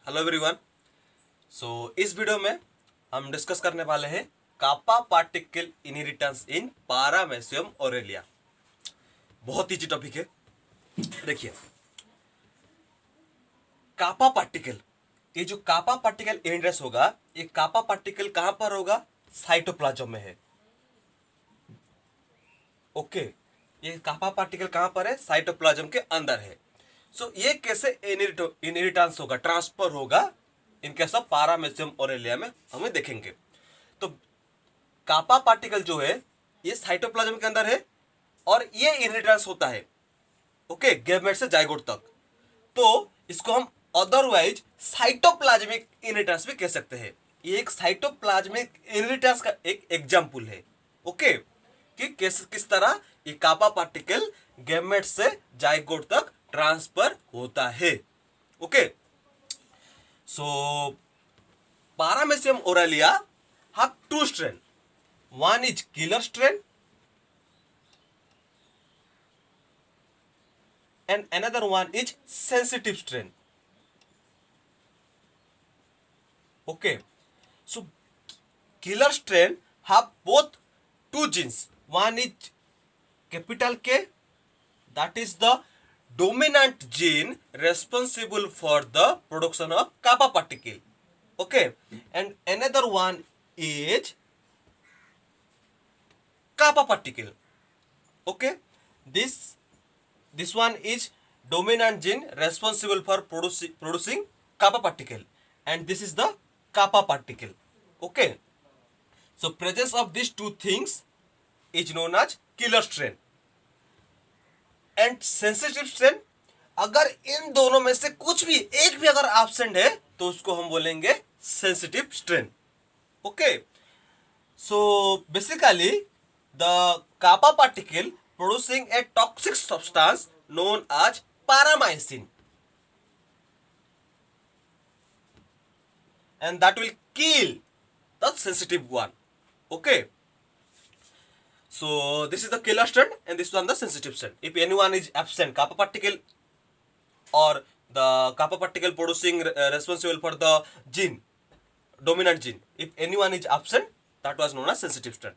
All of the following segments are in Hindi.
Hello everyone. इस वीडियो में हम डिस्कस करने वाले हैं कापा पार्टिकल इनहेरिटेंस इन पारामेसियम ओरेलिया। बहुत ईजी टॉपिक है। देखिए, कापा पार्टिकल, ये जो कापा पार्टिकल इनहेरिटेंस होगा, ये कापा पार्टिकल कहां पर होगा? साइटोप्लाज्म में है। ओके, ये कापा पार्टिकल कहां पर है? साइटोप्लाज्म के अंदर है। ये कैसे इनहेरिटेंस होगा, ट्रांसफर होगा इन केस ऑफ पारामेसियम ओरेलिया में हमें देखेंगे। तो कापा पार्टिकल जो है ये साइटोप्लाज्म के अंदर है और ये इनहेरिटेंस होता है ओके, गैमेट से जाइगोट तक। तो इसको हम अदरवाइज साइटोप्लाज्मिक इनहेरिटेंस भी कह सकते हैं। ये एक साइटोप्लाज्मिक इनहेरिटेंस का एक एग्जांपल है ओके, कि किस तरह ये कापा पार्टिकल गैमेट से जाइगोट तक ट्रांसफर होता है okay. So paramecium aurelia have two strain. One is killer strain and another one is sensitive strain. Okay. So killer strain have both two genes. One is capital K, that is the dominant gene responsible for the production of kappa particle. Okay. And another one is kappa particle. Okay, this one is dominant gene responsible for producing kappa particle, and this is the kappa particle. Okay, so presence of these two things is known as killer strain and sensitive strain. अगर इन दोनों में से कुछ भी एक भी अगर एब्सेंट है तो उसको हम बोलेंगे sensitive strain okay. So basically the kappa particle producing a toxic substance known as paramycin, and that will kill the sensitive one okay. So this is the killer strain and this one the sensitive strain. If anyone is absent, kappa particle or the kappa particle producing responsible for the gene, dominant gene, if anyone is absent, that was known as sensitive strain.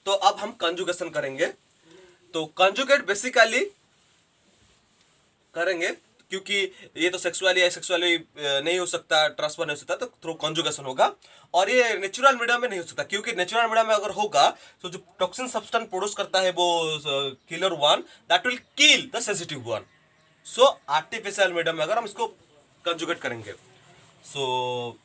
तो अब हम कंजुगेशन करेंगे। तो कंजुगेट बेसिकली करेंगे क्योंकि ये तो सेक्सुअली नहीं हो सकता, ट्रांसफर नहीं हो सकता, तो थ्रू कंजुगेशन होगा। और ये नेचुरल मीडियम में नहीं हो सकता क्योंकि नेचुरल मीडियम में अगर होगा तो जो टॉक्सिन सब्सटेंस प्रोड्यूस करता है वो killer one, that will kill the sensitive one. So artificial medium में अगर हम इसको कंजुगेट करेंगे, सो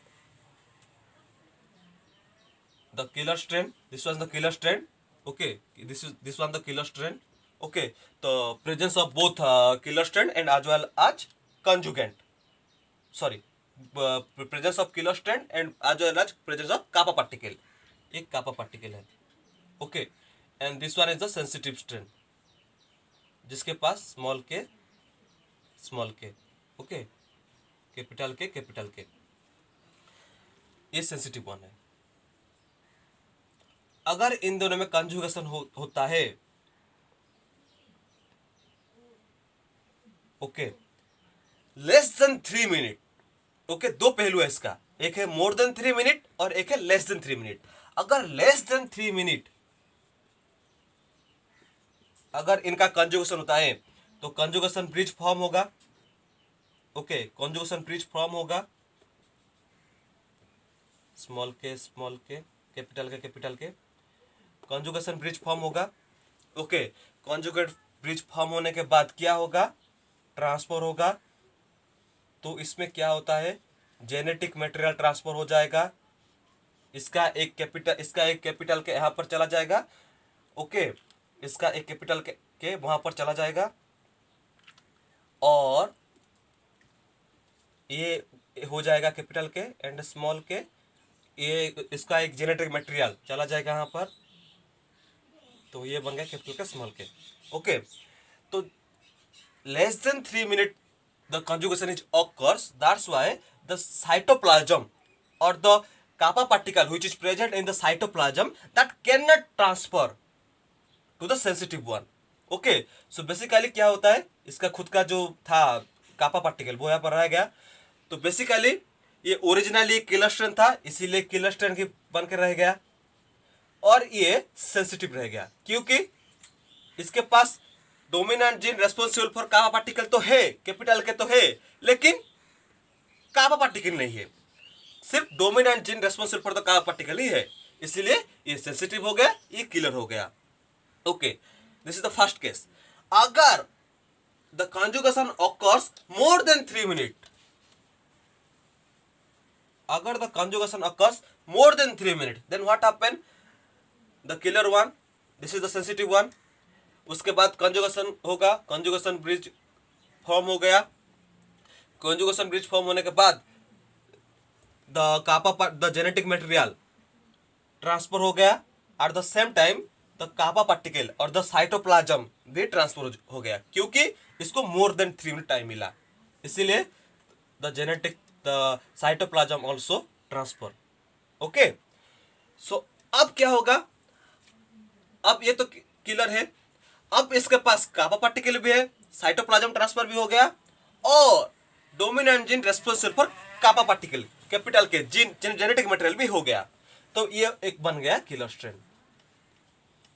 the killer strain, this was the killer strain okay, this one the killer strain okay. The presence of both killer strain and as well as conjugate, sorry, presence of killer strain and as well as presence of kappa particle, एक kappa particle है okay, and this one is the sensitive strain जिसके पास small k okay, capital K, ये sensitive one है। अगर इन दोनों में कंजुगेशन होता है okay less than 3 minute okay, दो पहलू है इसका, एक है मोर देन 3 मिनट और एक है लेस देन 3 मिनट। अगर लेस देन 3 मिनट अगर इनका कंजुगेशन होता है तो कंजुगेशन ब्रिज फॉर्म होगा ओके, कंजुगेशन ब्रिज फॉर्म होगा स्मॉल के कैपिटल के कंजुगेशन ब्रिज फॉर्म होगा ओके। कंजुगेट ब्रिज फॉर्म होने के बाद क्या होगा? ट्रांसफर होगा। तो इसमें क्या होता है? जेनेटिक मटेरियल ट्रांसफर हो जाएगा। इसका एक कैपिटल के यहाँ पर चला जाएगा ओके, इसका एक कैपिटल के वहां पर चला जाएगा और ये हो जाएगा कैपिटल के एंड स्मॉल के, ये इसका एक जेनेटिक मटेरियल चला जाएगा यहाँ पर, तो ये बन गया कैपिटल का स्मॉल के ओके। तो less than 3 minute the conjugation is occurs, that's why the cytoplasm or the kappa particle which is present in the cytoplasm that cannot transfer to the sensitive one okay. So basically क्या होता है, इसका खुद का जो था कापा पार्टिकल वो यहाँ पर रह गया, तो बेसिकली ये ओरिजिनली किलर स्ट्रेन था, इसीलिए किलर स्ट्रेन की बन के रह गया, और ये सेंसिटिव रह गया क्योंकि इसके पास dominant gene responsible for kappa particle तो है, कैपिटल के तो है, लेकिन कापा पार्टिकल नहीं है। सिर्फ dominant gene responsible for the kappa particle ही है, इसलिए ये सेंसिटिव हो गया, ये किलर हो गया। Okay, this is the first case. अगर the conjugation occurs more than 3 minute, अगर the conjugation occurs more than 3 minute, then what happen, the killer one, this is the sensitive one, उसके बाद कंजुगेशन होगा, कंजुगेशन ब्रिज फॉर्म हो गया, कंजुगेशन ब्रिज फॉर्म होने के बाद द जेनेटिक मटेरियल ट्रांसफर हो गया, at the same time the kappa particle और द साइटोप्लाज्म भी ट्रांसफर हो गया क्योंकि इसको मोर देन 3 मिनट टाइम मिला, इसीलिए the cytoplasm also transfer. Okay, so अब क्या होगा, अब ये तो किलर है, अब इसके पास कापा पार्टिकल भी है, साइटोप्लाज्म ट्रांसफर भी हो गया, और dominant gene responsible for kappa particle capital के जीन जेनेटिक मटेरियल भी हो गया, तो ये एक बन गया किलर स्ट्रेन।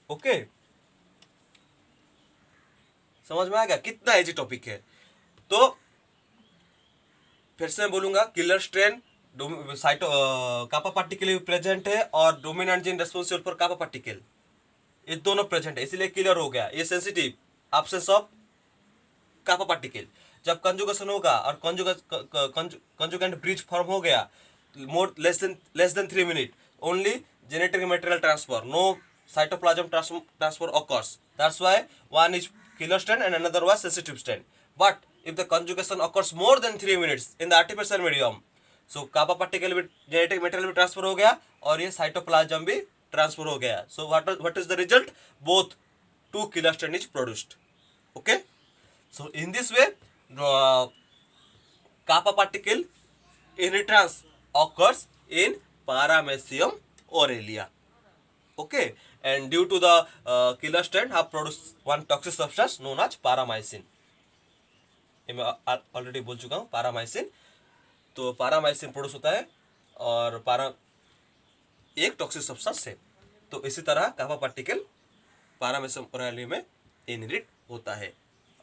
ओके, समझ में आ गया कितना इजी टॉपिक है। तो फिर से मैं बोलूंगा, किलर स्ट्रेन कापा पार्टिकल भी प्रेजेंट है और dominant gene responsible for kappa particle, ये दोनों प्रेजेंट है, इसलिए किलर हो गया। ये sensitive, absence of kappa particle. जब कंजुगेशन होगा और कंजुगेंट ब्रिज फॉर्म हो गया, more less than 3 minute, only genetic material transfer, no cytoplasm transfer occurs. That's why one is killer strain and another was sensitive strain. But if the conjugation occurs more than 3 minutes in the artificial medium, so kappa particle भी genetic material भी ट्रांसफर हो गया और ये साइटोप्लाज्म भी ट्रांसफर हो गया। So what is the result? Both two killer strain is produced. Okay? So in this way, kappa particle inheritance occurs in Paramecium aurelia. Okay, and due to the killer strain have produced one toxic substance known as paramycin. मैं ऑलरेडी बोल चुका हूँ पारामाइसिन, तो पारामाइसिन प्रोड्यूस होता है और एक टॉक्सिक सब्सटेंस है। तो इसी तरह कापा पार्टिकल पारामेसियम ओरेलिया में इनहेरिट होता है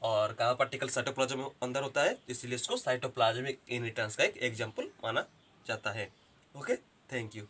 और कापा पार्टिकल साइटोप्लाज्म में अंदर होता है, इसलिए इसको साइटोप्लाज्मिक इनहेरिटेंस का एक एग्जांपल माना जाता है। Okay, thank you.